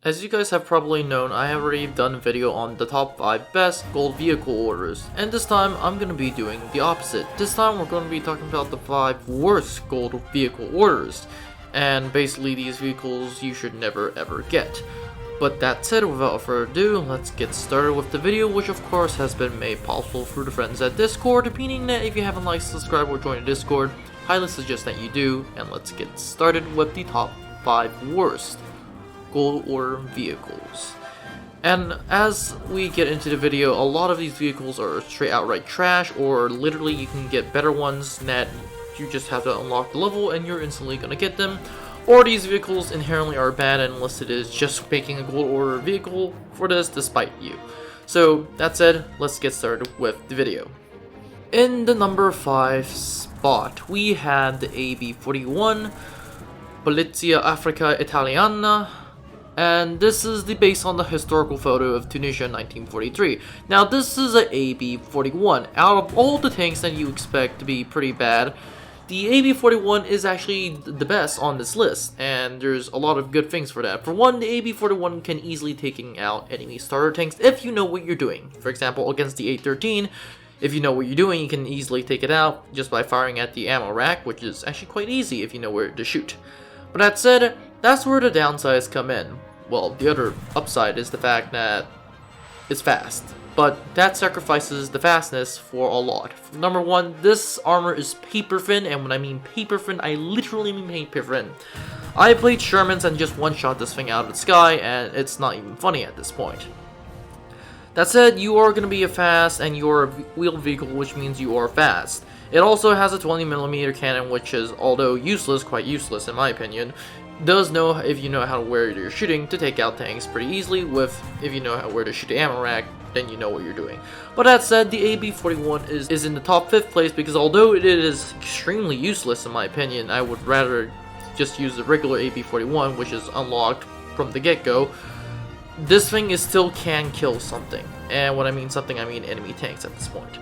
As you guys have probably known, I have already done a video on the top 5 best gold vehicle orders, and this time I'm going to be doing the opposite. This time we're going to be talking about the 5 worst gold vehicle orders, and basically these vehicles you should never ever get. But that said, without further ado, let's get started with the video, which of course has been made possible through the friends at Discord, meaning that if you haven't liked, subscribed, or joined the Discord, highly suggest that you do, and let's get started with the top 5 worst gold order vehicles. And as we get into the video, a lot of these vehicles are straight outright trash, or literally you can get better ones that you just have to unlock the level and you're instantly gonna get them, or these vehicles inherently are bad and Enlisted is just making a gold order vehicle for this despite you. So that said, let's get started with the video. In the number 5 spot, we had the AB-41 Polizia Africa Italiana, and this is based on the historical photo of Tunisia in 1943. Now this is an AB-41. Out of all the tanks that you expect to be pretty bad, the AB-41 is actually the best on this list, and there's a lot of good things for that. For one, the AB-41 can easily take out enemy starter tanks if you know what you're doing. For example, against the A-13, if you know what you're doing, you can easily take it out just by firing at the ammo rack, which is actually quite easy if you know where to shoot. But that said, that's where the downsides come in. Well, the other upside is the fact that it's fast, but that sacrifices the fastness for a lot. Number one, this armor is paper thin, and when I mean paper thin, I literally mean paper thin. I played Shermans and just one-shot this thing out of the sky, and it's not even funny at this point. That said, you are going to be a fast, and you're a wheeled vehicle, which means you are fast. It also has a 20mm cannon, which is, although useless, quite useless in my opinion, does know, if you know how to where you're shooting, to take out tanks pretty easily. If you know where to shoot the ammo rack, then you know what you're doing. But that said, the AB-41 is in the top 5th place, because although it is extremely useless in my opinion, I would rather just use the regular AB-41, which is unlocked from the get-go. This thing still can kill something, and when I mean something, I mean enemy tanks at this point.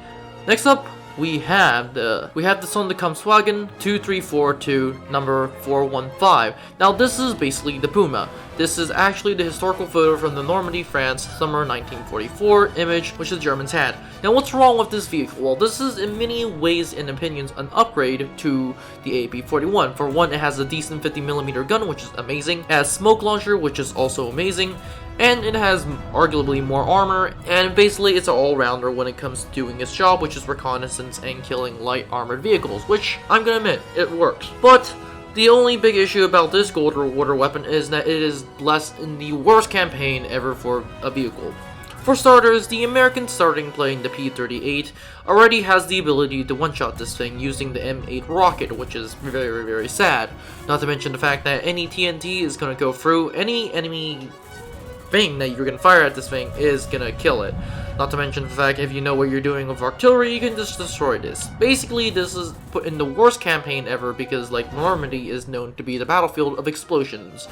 Next up, we have the Sonderkampfwagen 2342 number 415. Now this is basically the Puma. This is actually the historical photo from the Normandy, France, summer 1944 image which the Germans had. Now what's wrong with this vehicle? Well, this is in many ways and opinions an upgrade to the AB-41. For one, it has a decent 50mm gun, which is amazing. It has smoke launcher, which is also amazing. And it has arguably more armor, and basically it's an all-rounder when it comes to doing its job, which is reconnaissance and killing light armored vehicles, which, I'm gonna admit, it works. But the only big issue about this gold order weapon is that it is blessed in the worst campaign ever for a vehicle. For starters, the American starting plane, the P-38, already has the ability to one-shot this thing using the M8 rocket, which is very, very sad. Not to mention the fact that any TNT is gonna go through any enemy thing that you're gonna fire at this thing is gonna kill it. Not to mention the fact, if you know what you're doing with artillery, you can just destroy this. Basically, this is put in the worst campaign ever because, like, Normandy is known to be the battlefield of explosions.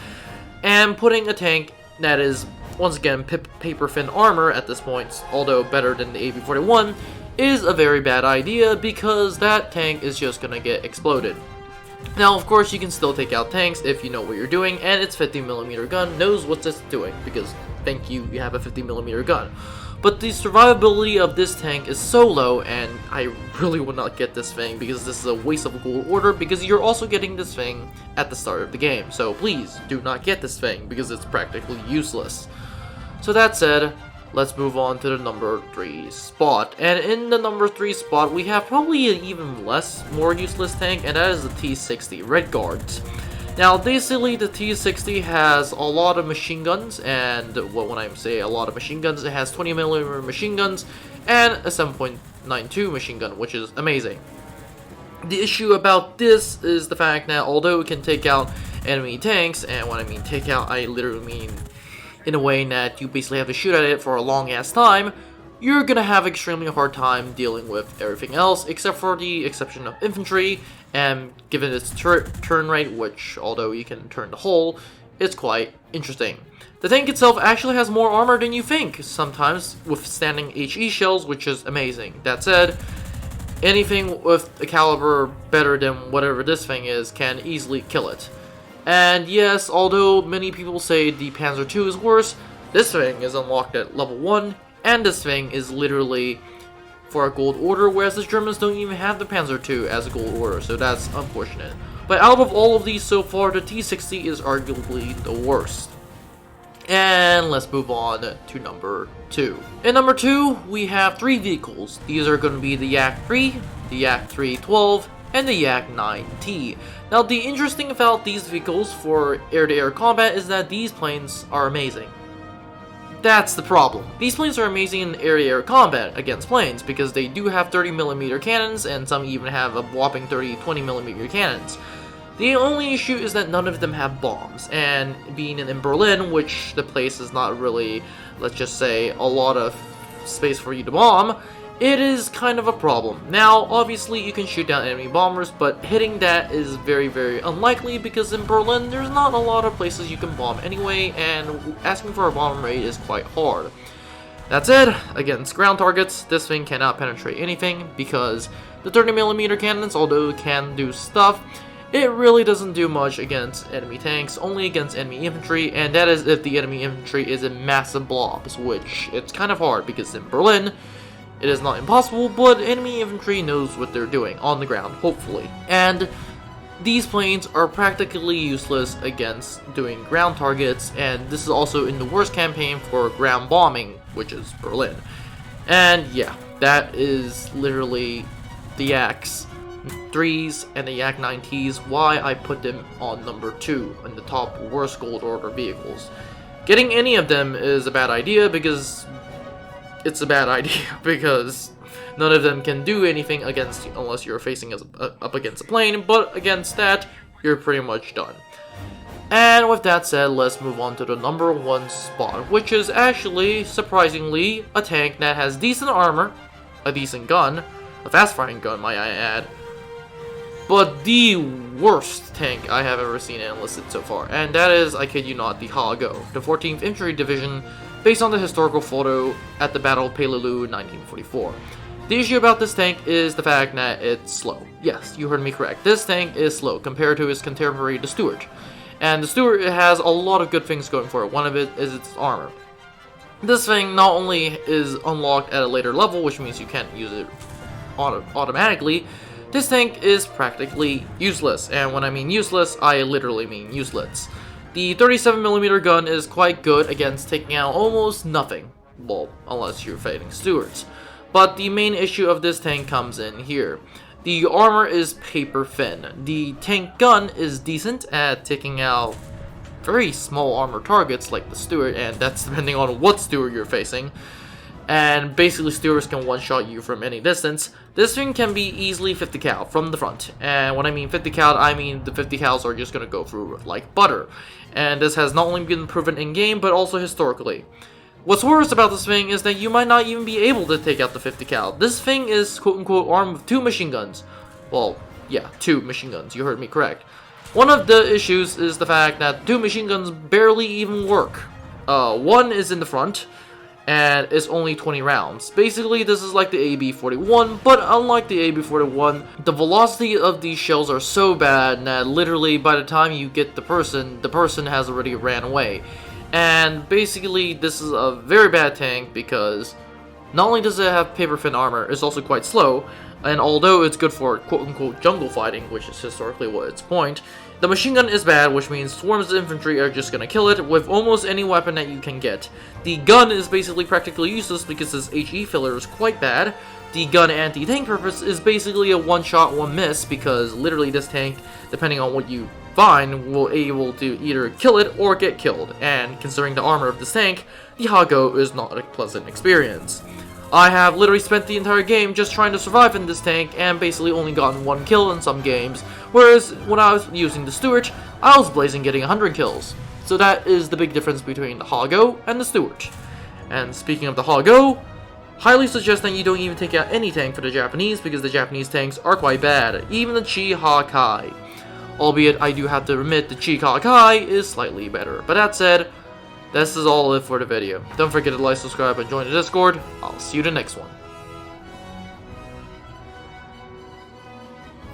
And putting a tank that is, once again, paper thin armor at this point, although better than the AB-41, is a very bad idea because that tank is just gonna get exploded. Now, of course, you can still take out tanks if you know what you're doing, and its 50mm gun knows what it's doing, because, thank you, you have a 50mm gun. But the survivability of this tank is so low, and I really would not get this thing, because this is a waste of a gold order, because you're also getting this thing at the start of the game. So please, do not get this thing, because it's practically useless. So that said, let's move on to the number 3 spot. And in the number 3 spot, we have probably an even more useless tank, and that is the T-60 Red Guards. Now, basically, the T-60 has a lot of machine guns, and when I say a lot of machine guns, it has 20mm machine guns and a 7.92 machine gun, which is amazing. The issue about this is the fact that although it can take out enemy tanks, and when I mean take out, I literally mean in a way that you basically have to shoot at it for a long ass time, you're gonna have extremely hard time dealing with everything else, except for the exception of infantry, and given its turn rate, which, although you can turn the whole, it's quite interesting. The tank itself actually has more armor than you think, sometimes withstanding HE shells, which is amazing. That said, anything with a caliber better than whatever this thing is can easily kill it. And yes, although many people say the Panzer II is worse, this thing is unlocked at level 1, and this thing is literally for a gold order, whereas the Germans don't even have the Panzer II as a gold order, so that's unfortunate. But out of all of these so far, the T-60 is arguably the worst. And let's move on to number 2. In number 2, we have 3 vehicles. These are going to be the Yak-3, the Yak-312, and the Yak-9T. Now, the interesting about these vehicles for air-to-air combat is that these planes are amazing. That's the problem. These planes are amazing in air-to-air combat against planes because they do have 30mm cannons, and some even have a whopping 20mm cannons. The only issue is that none of them have bombs, and being in Berlin, which the place is not really, let's just say, a lot of space for you to bomb, it is kind of a problem. Now, obviously, you can shoot down enemy bombers, but hitting that is very, very unlikely because in Berlin, there's not a lot of places you can bomb anyway, and asking for a bomb rate is quite hard. That said, against ground targets, this thing cannot penetrate anything because the 30mm cannons, although it can do stuff, it really doesn't do much against enemy tanks, only against enemy infantry, and that is if the enemy infantry is in massive blobs, which it's kind of hard because in Berlin, it is not impossible, but enemy infantry knows what they're doing on the ground, hopefully. And these planes are practically useless against doing ground targets, and this is also in the worst campaign for ground bombing, which is Berlin. And yeah, that is literally the Yaks 3s and the Yak 9Ts, why I put them on number 2 in the top worst gold order vehicles. Getting any of them is a bad idea because it's a bad idea because none of them can do anything against you unless you're facing up against a plane, but against that, you're pretty much done. And with that said, let's move on to the number 1 spot, which is actually, surprisingly, a tank that has decent armor, a decent gun, a fast-firing gun, might I add, but the worst tank I have ever seen enlisted so far, and that is, I kid you not, the Ha-Go, the 14th Infantry Division, based on the historical photo at the Battle of Peleliu in 1944. The issue about this tank is the fact that it's slow. Yes, you heard me correct. This tank is slow compared to its contemporary, the Stuart. And the Stuart has a lot of good things going for it. One of it is its armor. This thing not only is unlocked at a later level, which means you can't use it automatically, this tank is practically useless. And when I mean useless, I literally mean useless. The 37mm gun is quite good against taking out almost nothing. Well, unless you're fighting Stuarts. But the main issue of this tank comes in here. The armor is paper thin. The tank gun is decent at taking out very small armor targets like the Stuart, and that's depending on what Stuart you're facing. And basically Stuarts can one-shot you from any distance. This thing can be easily 50 cal from the front. And when I mean 50 cal, I mean the 50 cals are just gonna go through like butter. And this has not only been proven in-game, but also historically. What's worse about this thing is that you might not even be able to take out the 50 cal. This thing is quote-unquote armed with 2 machine guns. Well, yeah, 2 machine guns, you heard me correct. One of the issues is the fact that 2 machine guns barely even work. One is in the front, and it's only 20 rounds. Basically, this is like the AB-41, but unlike the AB-41, the velocity of these shells are so bad that literally by the time you get the person has already ran away. And basically, this is a very bad tank because not only does it have paper thin armor, it's also quite slow, and although it's good for quote-unquote jungle fighting, which is historically what its point, the machine gun is bad, which means swarms of infantry are just gonna kill it with almost any weapon that you can get. The gun is basically practically useless because its HE filler is quite bad. The gun anti-tank purpose is basically a one-shot, one-miss because literally this tank, depending on what you find, will be able to either kill it or get killed. And considering the armor of this tank, the Ha-Go is not a pleasant experience. I have literally spent the entire game just trying to survive in this tank and basically only gotten 1 kill in some games, whereas when I was using the Stuart, I was blazing getting 100 kills. So that is the big difference between the Ha-Go and the Stuart. And speaking of the Ha-Go, highly suggest that you don't even take out any tank for the Japanese because the Japanese tanks are quite bad, even the Chi-Ha-Kai. Albeit I do have to admit the Chi-Ha-Kai is slightly better. But that said, this is all it for the video. Don't forget to like, subscribe, and join the Discord. I'll see you in the next one.